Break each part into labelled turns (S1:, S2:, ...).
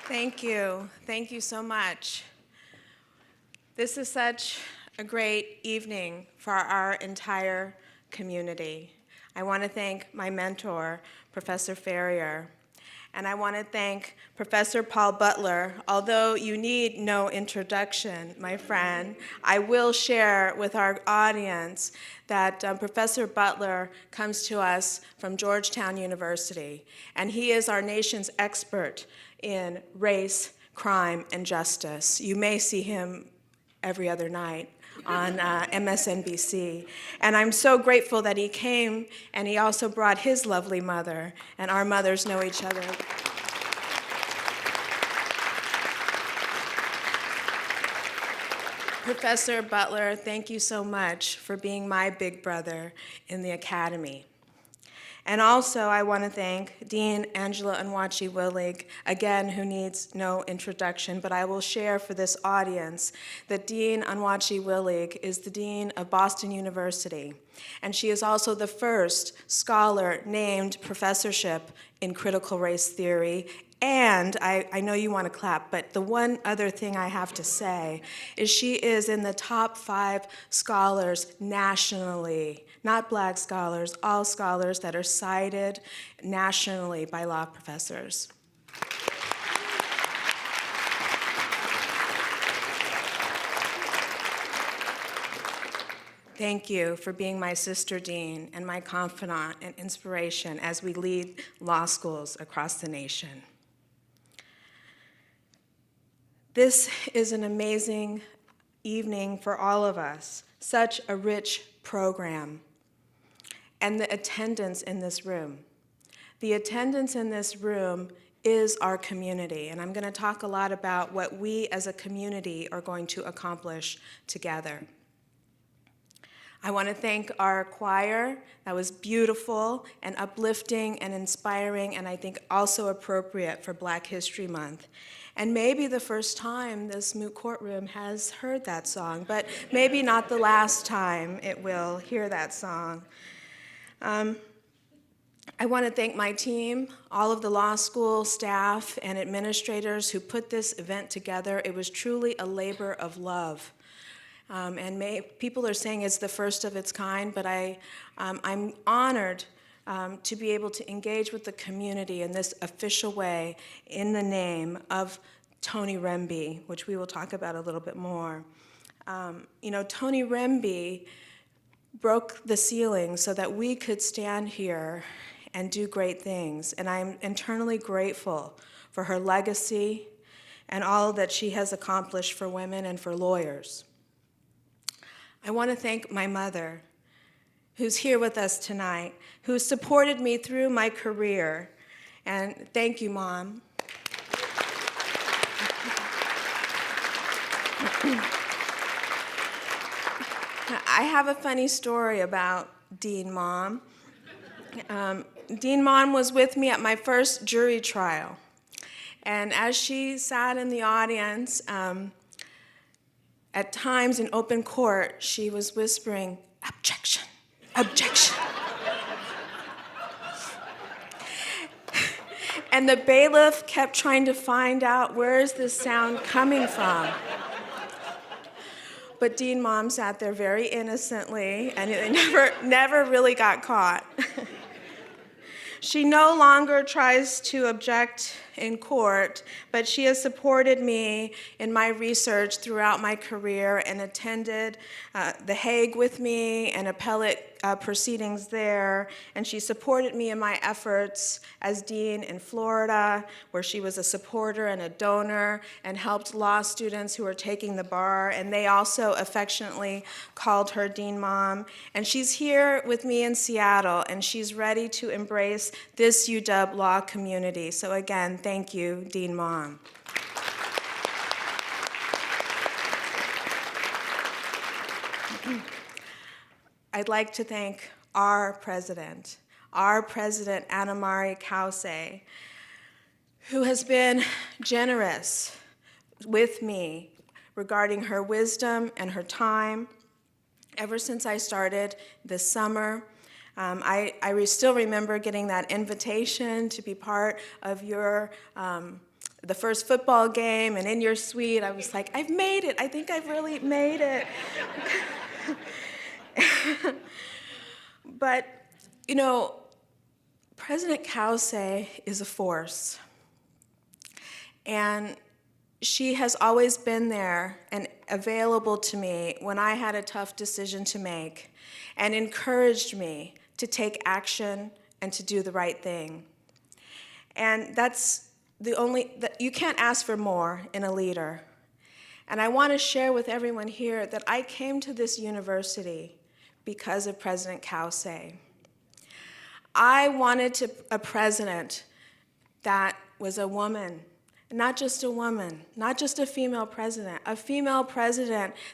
S1: Thank you. Thank you so much. This is such a great evening for our entire community. I want to thank my mentor, Professor Ferrier, and I want to thank Professor Paul Butler. Although you need no introduction, my friend, I will share with our audience that Professor Butler comes to us from Georgetown University, and he is our nation's expert in race, crime, and justice. You may see him every other night on MSNBC. And I'm so grateful that he came, and he also brought his lovely mother, and our mothers know each other. Professor Butler, thank you so much for being my big brother in the Academy. And also, I want to thank Dean Angela Onwuachi-Willig, again, who needs no introduction, but I will share for this audience that Dean Onwuachi-Willig is the Dean of Boston University, and she is also the first scholar named professorship in critical race theory. And I know you want to clap, but the one other thing I have to say is she is in the top 5 scholars nationally, not Black scholars, all scholars that are cited nationally by law professors. Thank you for being my sister dean and my confidant and inspiration as we lead law schools across the nation. This is an amazing evening for all of us, such a rich program, and the attendance in this room. The attendance in this room is our community, and I'm going to talk a lot about what we as a community are going to accomplish together. I want to thank our choir. That was beautiful and uplifting and inspiring, and I think also appropriate for Black History Month. And maybe the first time this moot courtroom has heard that song, but maybe not the last time it will hear that song. I want to thank my team, all of the law school staff and administrators who put this event together. It was truly a labor of love. People are saying it's the first of its kind, but I'm honored to be able to engage with the community in this official way in the name of Tony Remby, which we will talk about a little bit more. Tony Remby broke the ceiling so that we could stand here and do great things, and I'm internally grateful for her legacy and all that she has accomplished for women and for lawyers. I want to thank my mother, who's here with us tonight, who supported me through my career. And thank you, Mom. I have a funny story about Dean Mom. Dean Mom was with me at my first jury trial. And as she sat in the audience, at times in open court, she was whispering, "Objection, objection." And the bailiff kept trying to find out, where is this sound coming from? But Dean Mom sat there very innocently, and it never really got caught. She no longer tries to object in court, but she has supported me in my research throughout my career and attended The Hague with me and appellate proceedings there. And she supported me in my efforts as dean in Florida, where she was a supporter and a donor and helped law students who were taking the bar. And they also affectionately called her Dean Mom. And she's here with me in Seattle, and she's ready to embrace this UW law community. So again, thank you, Dean Mom. I'd like to thank our president, Anna Marie Kause, who has been generous with me regarding her wisdom and her time ever since I started this summer. I still remember getting that invitation to be part of your the first football game and in your suite, I was like, I've made it. I think I've really made it. But, you know, President Kause is a force. And she has always been there and available to me when I had a tough decision to make, and encouraged me to take action and to do the right thing. And that's you can't ask for more in a leader. And I want to share with everyone here that I came to this university because of President Kause. I wanted a president that was a woman, not just a woman, not just a female president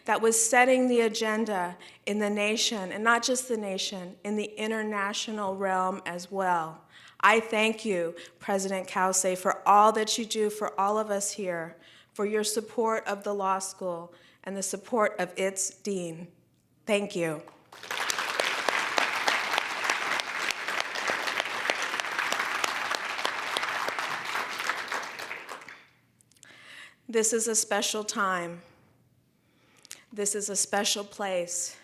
S1: that was setting the agenda in the nation, and not just the nation, in the international realm as well. I thank you, President Kause, for all that you do for all of us here, for your support of the law school and the support of its dean. Thank you. This is a special time. This is a special place.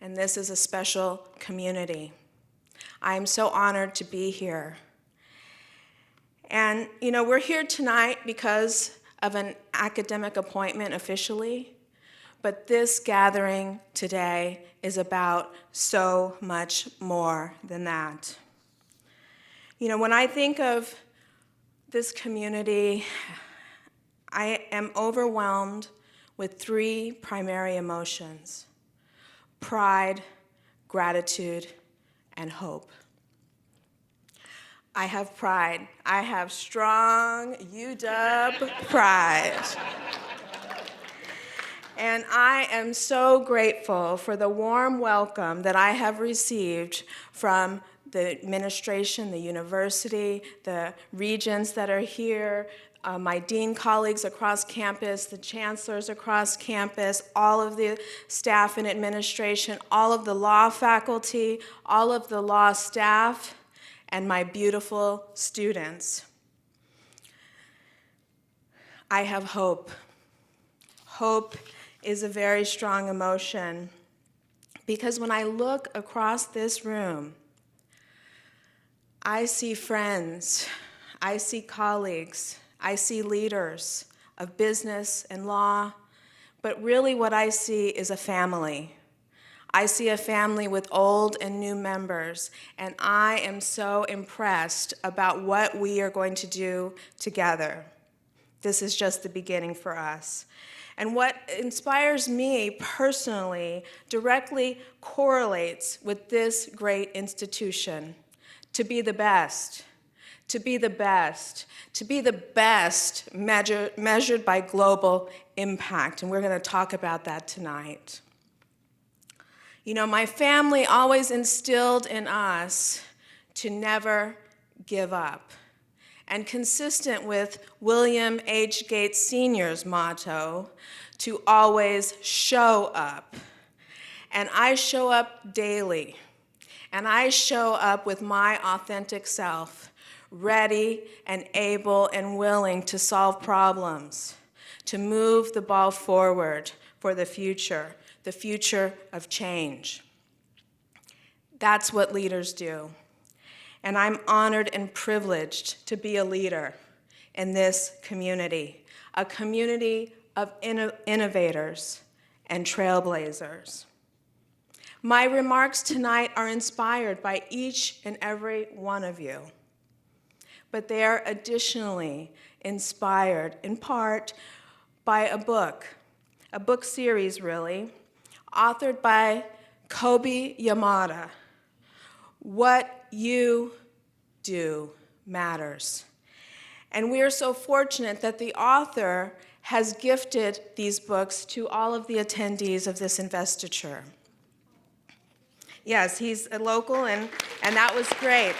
S1: And this is a special community. I am so honored to be here. And, you know, we're here tonight because of an academic appointment officially, but this gathering today is about so much more than that. You know, when I think of this community, I am overwhelmed with three primary emotions: pride, gratitude, and hope. I have pride. I have strong UW pride. And I am so grateful for the warm welcome that I have received from the administration, the university, the regents that are here, my dean colleagues across campus, the chancellors across campus, all of the staff and administration, all of the law faculty, all of the law staff, and my beautiful students. I have hope. Hope is a very strong emotion, because when I look across this room, I see friends, I see colleagues, I see leaders of business and law, but really what I see is a family. I see a family with old and new members, and I am so impressed about what we are going to do together. This is just the beginning for us. And what inspires me personally directly correlates with this great institution: to be the best. To be the best, to be the best measured by global impact, and we're going to talk about that tonight. You know, my family always instilled in us to never give up, and consistent with William H. Gates Sr.'s motto, to always show up. And I show up daily, and I show up with my authentic self, ready and able and willing to solve problems, to move the ball forward for the future of change. That's what leaders do. And I'm honored and privileged to be a leader in this community, a community of innovators and trailblazers. My remarks tonight are inspired by each and every one of you, but they are additionally inspired in part by a book series really, authored by Kobe Yamada. What you do matters. And we are so fortunate that the author has gifted these books to all of the attendees of this investiture. Yes, he's a local, and that was great.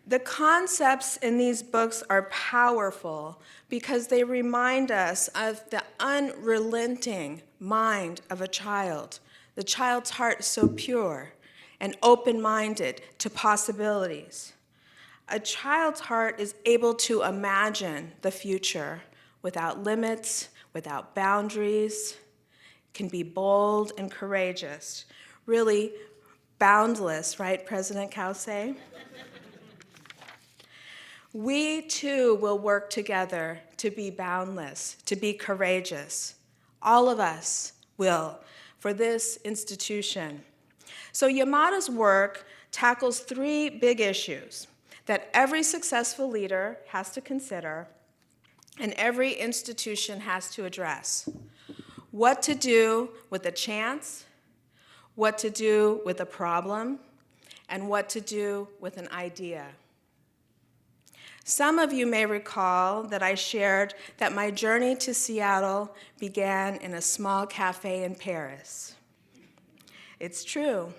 S1: The concepts in these books are powerful because they remind us of the unrelenting mind of a child. The child's heart is so pure and open-minded to possibilities. A child's heart is able to imagine the future without limits, without boundaries, can be bold and courageous, really boundless, right, President Cauce? We too will work together to be boundless, to be courageous. All of us will for this institution. So Yamada's work tackles three big issues that every successful leader has to consider and every institution has to address. What to do with a chance, what to do with a problem, and what to do with an idea. Some of you may recall that I shared that my journey to Seattle began in a small cafe in Paris. It's true,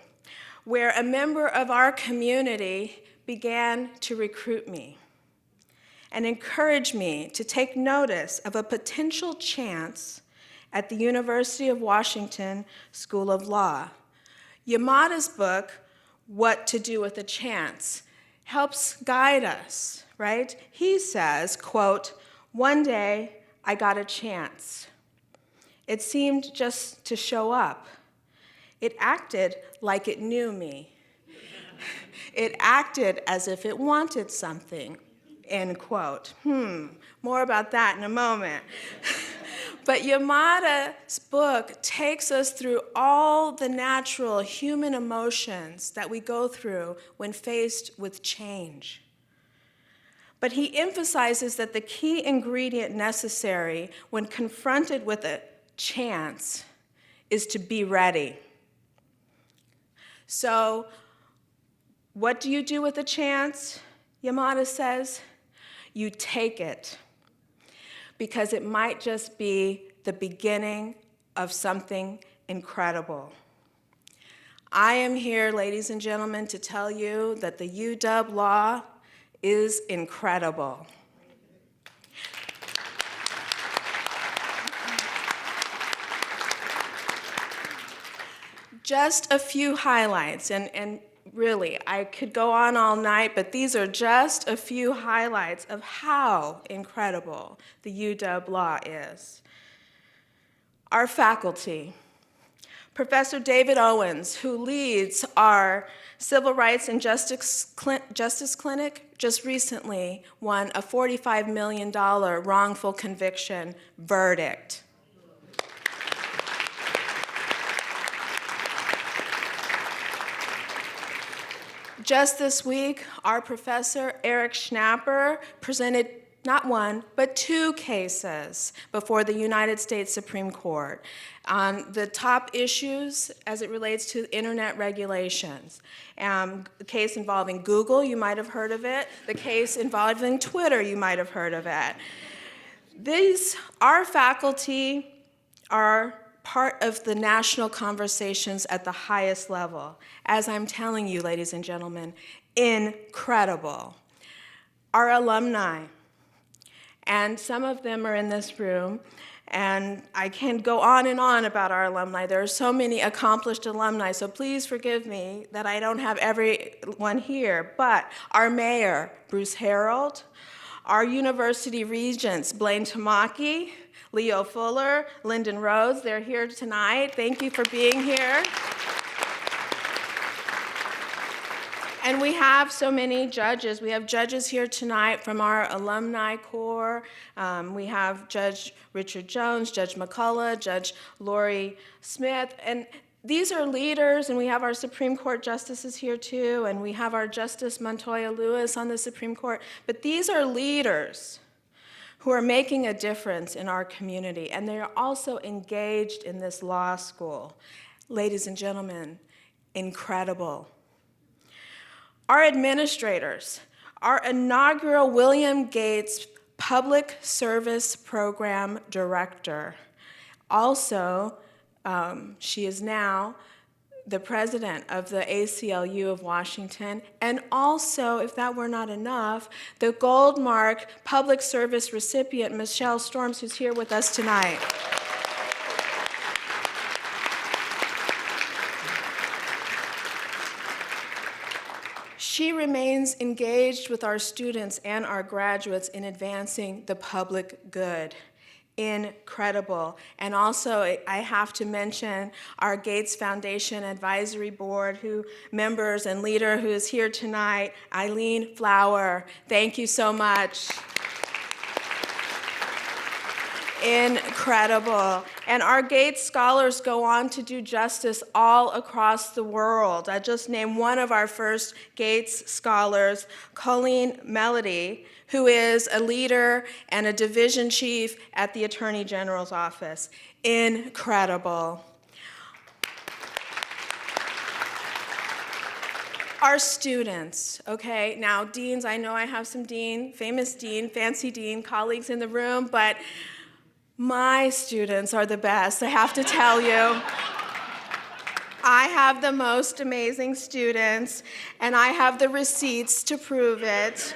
S1: where a member of our community began to recruit me and encourage me to take notice of a potential chance at the University of Washington School of Law. Yamada's book, What to Do with a Chance, helps guide us, right? He says, quote, "One day I got a chance. It seemed just to show up. It acted like it knew me. It acted as if it wanted something," end quote. More about that in a moment. But Yamada's book takes us through all the natural human emotions that we go through when faced with change. But he emphasizes that the key ingredient necessary when confronted with a chance is to be ready. So, what do you do with a chance? Yamada says, you take it, because it might just be the beginning of something incredible. I am here, ladies and gentlemen, to tell you that the UW Law is incredible. Just a few highlights, and really, I could go on all night, but these are just a few highlights of how incredible the UW Law is. Our faculty. Professor David Owens, who leads our Civil Rights and Justice Clinic, just recently won a $45 million wrongful conviction verdict. Just this week, our professor, Eric Schnapper, presented not one, but two cases before the United States Supreme Court on the top issues as it relates to internet regulations. The case involving Google, you might have heard of it. The case involving Twitter, you might have heard of it. Our faculty are part of the national conversations at the highest level. As I'm telling you, ladies and gentlemen, incredible. Our alumni, and some of them are in this room, and I can go on and on about our alumni. There are so many accomplished alumni, so please forgive me that I don't have everyone here, but our mayor, Bruce Harold, our university regents, Blaine Tamaki, Leo Fuller, Lyndon Rhodes, they're here tonight. Thank you for being here. And we have so many judges. We have judges here tonight from our alumni corps. We have Judge Richard Jones, Judge McCullough, Judge Lori Smith, and these are leaders, and we have our Supreme Court justices here too, and we have our Justice Montoya Lewis on the Supreme Court. But these are leaders who are making a difference in our community, and they are also engaged in this law school. Ladies and gentlemen, incredible. Our administrators, our inaugural William Gates Public Service Program Director. Also, she is now the president of the ACLU of Washington, and also, if that were not enough, the Goldmark Public Service recipient, Michelle Storms, who's here with us tonight. She remains engaged with our students and our graduates in advancing the public good. Incredible. And also, I have to mention our Gates Foundation Advisory Board members and leader who is here tonight, Eileen Flower. Thank you so much. Incredible. And our Gates scholars go on to do justice all across the world. I just named one of our first Gates scholars, Colleen Melody, who is a leader and a division chief at the Attorney General's office. Incredible. Our students, okay? Now, deans, I know I have some famous dean, fancy dean colleagues in the room, but my students are the best, I have to tell you. I have the most amazing students, and I have the receipts to prove it.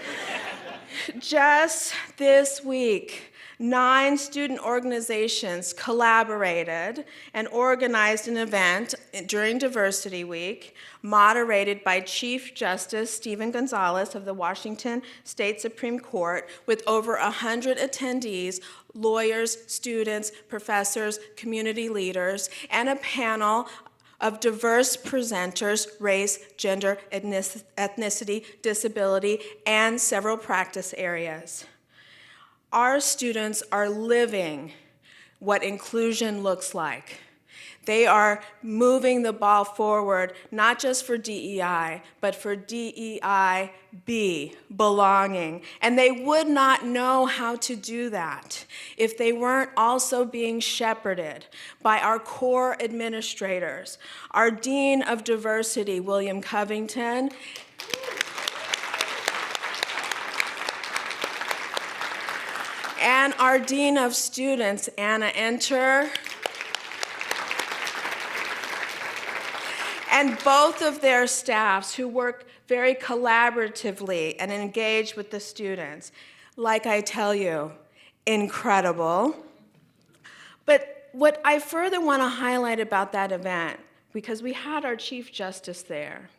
S1: Just this week, 9 student organizations collaborated and organized an event during Diversity Week, moderated by Chief Justice Stephen Gonzalez of the Washington State Supreme Court, with over 100 attendees, lawyers, students, professors, community leaders, and a panel of diverse presenters, race, gender, ethnicity, disability, and several practice areas. Our students are living what inclusion looks like. They are moving the ball forward, not just for DEI, but for DEIB, belonging. And they would not know how to do that if they weren't also being shepherded by our core administrators, our Dean of Diversity, William Covington, and our Dean of Students, Anna Enter, and both of their staffs who work very collaboratively and engage with the students. Like I tell you, incredible. But what I further want to highlight about that event, because we had our Chief Justice there,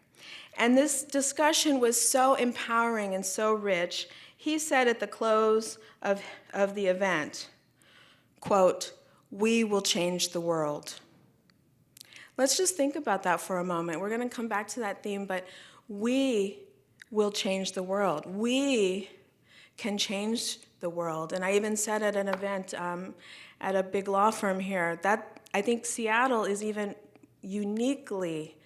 S1: and this discussion was so empowering and so rich, he said at the close of the event, quote, "We will change the world." Let's just think about that for a moment. We're going to come back to that theme, but we will change the world. We can change the world. And I even said at an event at a big law firm here that I think Seattle is even uniquely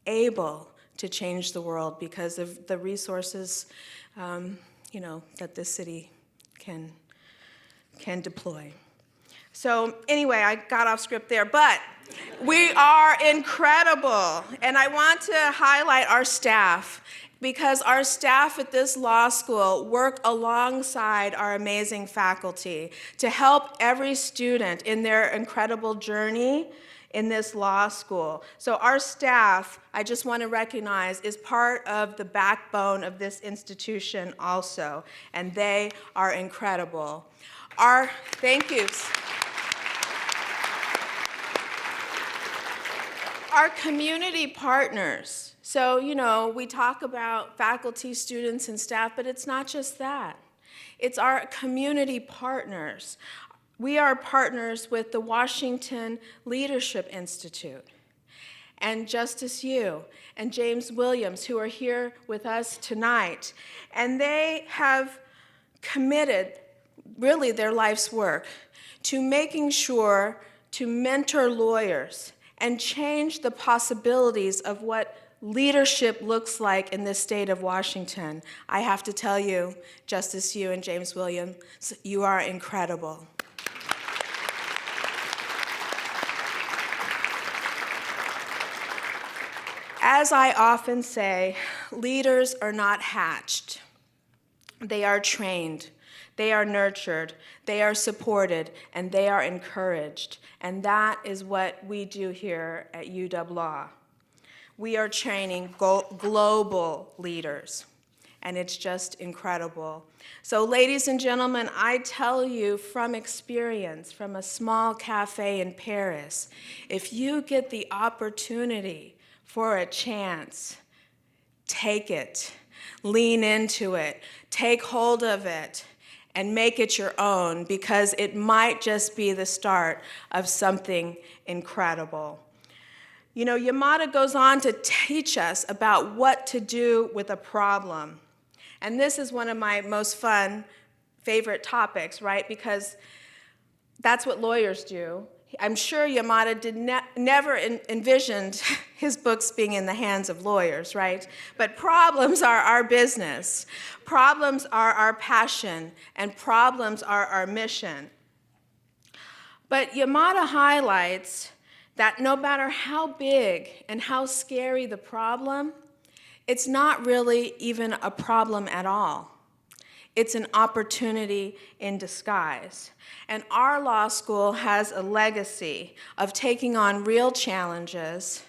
S1: able to change the world because of the resources that this city can deploy. So anyway, I got off script there, but we are incredible. And I want to highlight our staff, because our staff at this law school work alongside our amazing faculty to help every student in their incredible journey in this law school. So our staff, I just want to recognize, is part of the backbone of this institution also, and they are incredible. Thank you. Our community partners. So, we talk about faculty, students, and staff, but it's not just that. It's our community partners. We are partners with the Washington Leadership Institute and Justice Yu and James Williams, who are here with us tonight. And they have committed, really their life's work, to making sure to mentor lawyers and change the possibilities of what leadership looks like in this state of Washington. I have to tell you, Justice Yu and James Williams, you are incredible. As I often say, leaders are not hatched. They are trained. They are nurtured, they are supported, and they are encouraged. And that is what we do here at UW Law. We are training global leaders, and it's just incredible. So ladies and gentlemen, I tell you from experience, from a small cafe in Paris, if you get the opportunity for a chance, take it. lean into it, take hold of it, and make it your own, because it might just be the start of something incredible. You know, Yamada goes on to teach us about what to do with a problem. And this is one of my most fun, favorite topics, right? Because that's what lawyers do. I'm sure Yamada never envisioned his books being in the hands of lawyers, right? But problems are our business. Problems are our passion, and problems are our mission. But Yamada highlights that no matter how big and how scary the problem, it's not really even a problem at all. It's an opportunity in disguise. And our law school has a legacy of taking on real challenges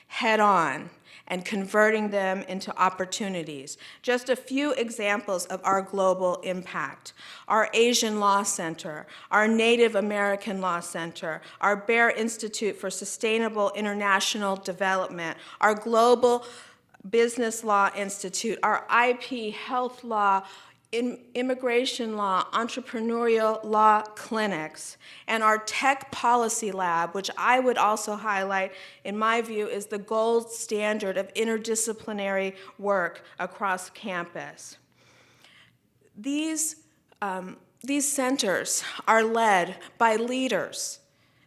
S1: head on and converting them into opportunities. Just a few examples of our global impact: our Asian Law Center, our Native American Law Center, our Bear Institute for Sustainable International Development, our Global Business Law Institute, our IP, health law, immigration law, entrepreneurial law clinics, and our tech policy lab, which I would also highlight, in my view, is the gold standard of interdisciplinary work across campus. These centers are led by leaders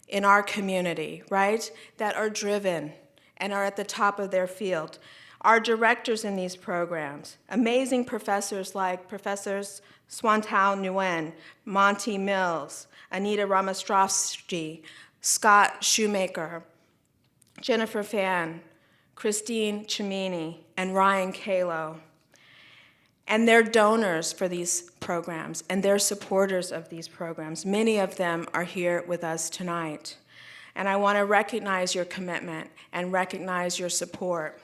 S1: in our community, right, that are driven and are at the top of their field. Our directors in these programs, amazing professors like Professors Swantao Nguyen, Monty Mills, Anita Ramastrovsky, Scott Shoemaker, Jennifer Fan, Christine Chimini, and Ryan Kalo. And they're donors for these programs, and they're supporters of these programs. Many of them are here with us tonight. And I want to recognize your commitment and recognize your support.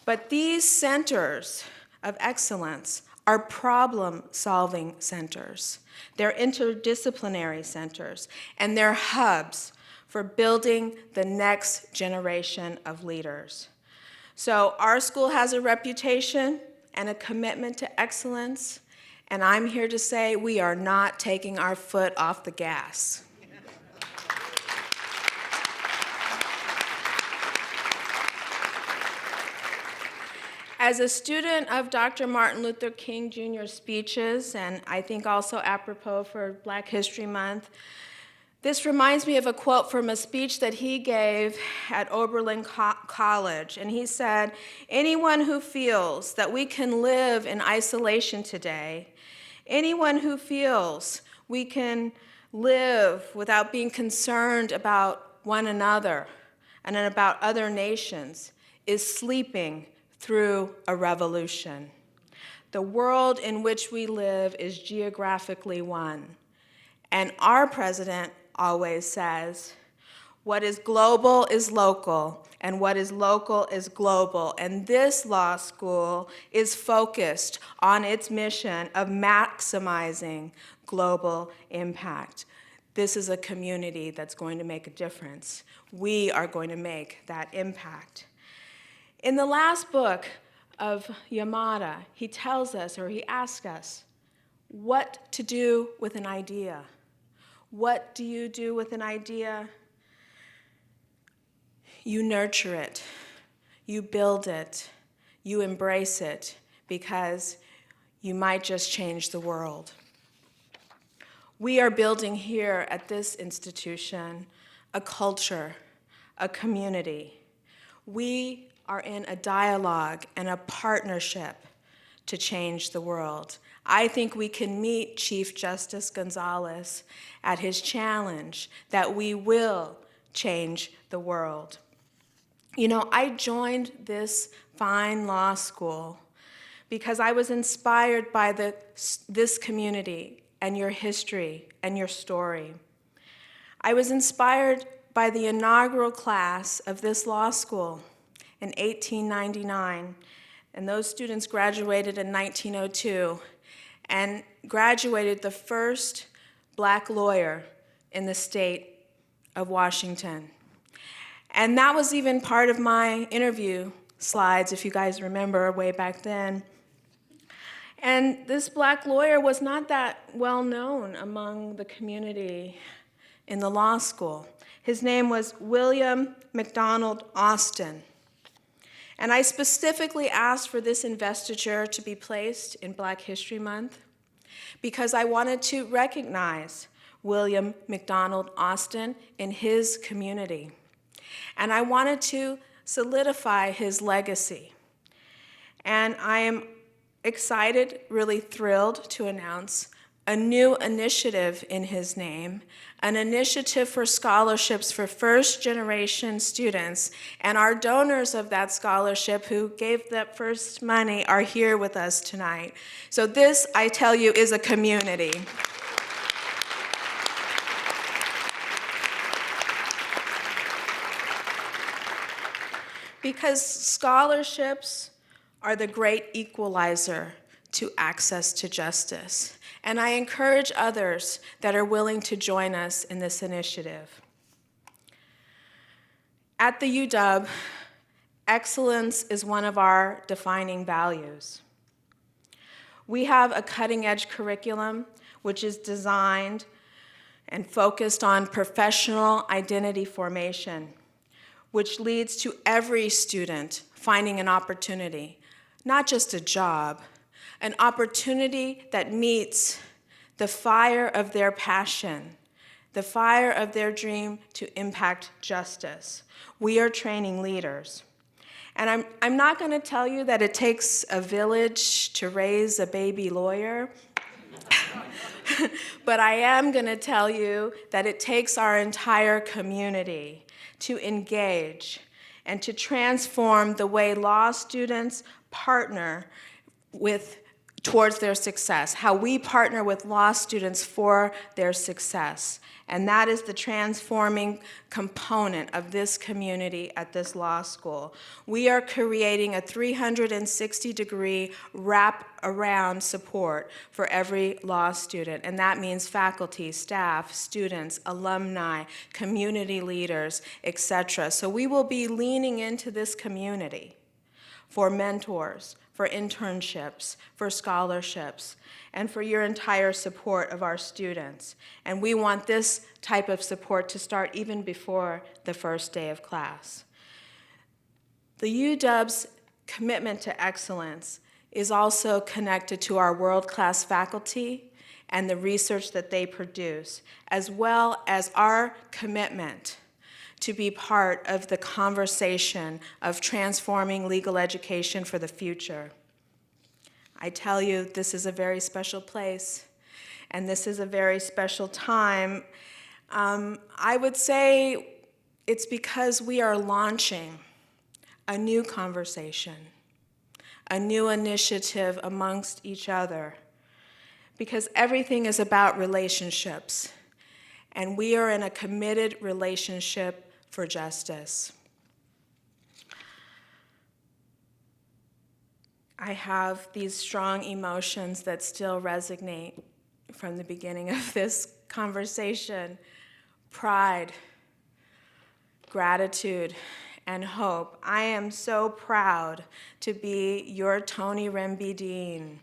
S1: But these centers of excellence are problem-solving centers. They're interdisciplinary centers, and they're hubs for building the next generation of leaders. So our school has a reputation and a commitment to excellence, and I'm here to say we are not taking our foot off the gas. As a student of Dr. Martin Luther King Jr.'s speeches, and I think also apropos for Black History Month, this reminds me of a quote from a speech that he gave at Oberlin College, and he said, "Anyone who feels that we can live in isolation today, anyone who feels we can live without being concerned about one another and about other nations, is sleeping through a revolution. The world in which we live is geographically one, and our president always says, what is global is local, and what is local is global. And this law school is focused on its mission of maximizing global impact. This is a community that's going to make a difference. We are going to make that impact. In the last book of Yamada, he tells us, or he asks us, what to do with an idea. What do you do with an idea? You nurture it, you build it, you embrace it, because you might just change the world. We are building here at this institution a culture, a community. We are in a dialogue and a partnership to change the world. I think we can meet Chief Justice Gonzalez at his challenge that we will change the world. You know, I joined this fine law school because I was inspired by this community and your history and your story. I was inspired by the inaugural class of this law school in 1899, and those students graduated in 1902 and graduated the first Black lawyer in the state of Washington. And that was even part of my interview slides, if you guys remember way back then. And this black lawyer was not that well known among the community in the law school. His name was William McDonald Austin. And I specifically asked for this investiture to be placed in Black History Month because I wanted to recognize William McDonald Austin in his community. And I wanted to solidify his legacy. And I am excited, really thrilled to announce a new initiative in his name, an initiative for scholarships for first-generation students. And our donors of that scholarship who gave that first money are here with us tonight. So this, I tell you, is a community. Because scholarships are the great equalizer to access to justice. And I encourage others that are willing to join us in this initiative. At the UW, excellence is one of our defining values. We have a cutting-edge curriculum which is designed and focused on professional identity formation, which leads to every student finding an opportunity, not just a job, an opportunity that meets the fire of their passion, the fire of their dream to impact justice. We are training leaders. And I'm not going to tell you that it takes a village to raise a baby lawyer, but I am going to tell you that it takes our entire community to engage and to transform the way law students partner towards their success, how we partner with law students for their success. And that is the transforming component of this community at this law school. We are creating a 360-degree wrap-around support for every law student, and that means faculty, staff, students, alumni, community leaders, etc. So we will be leaning into this community for mentors, for internships, for scholarships, and for your entire support of our students. And we want this type of support to start even before the first day of class. The UW's commitment to excellence is also connected to our world-class faculty and the research that they produce, as well as our commitment to be part of the conversation of transforming legal education for the future. I tell you, this is a very special place, and this is a very special time. I would say it's because we are launching a new conversation, a new initiative amongst each other, because everything is about relationships, and we are in a committed relationship for justice. I have these strong emotions that still resonate from the beginning of this conversation: pride, gratitude, and hope. I am so proud to be your Tony Remby Dean.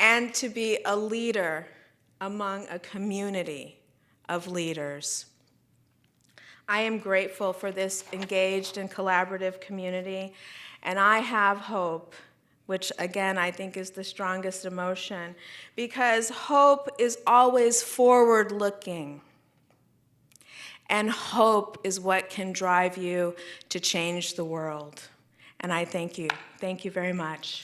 S1: And to be a leader among a community of leaders. I am grateful for this engaged and collaborative community, and I have hope, which again I think is the strongest emotion, because hope is always forward-looking, and hope is what can drive you to change the world. And I thank you. Thank you very much.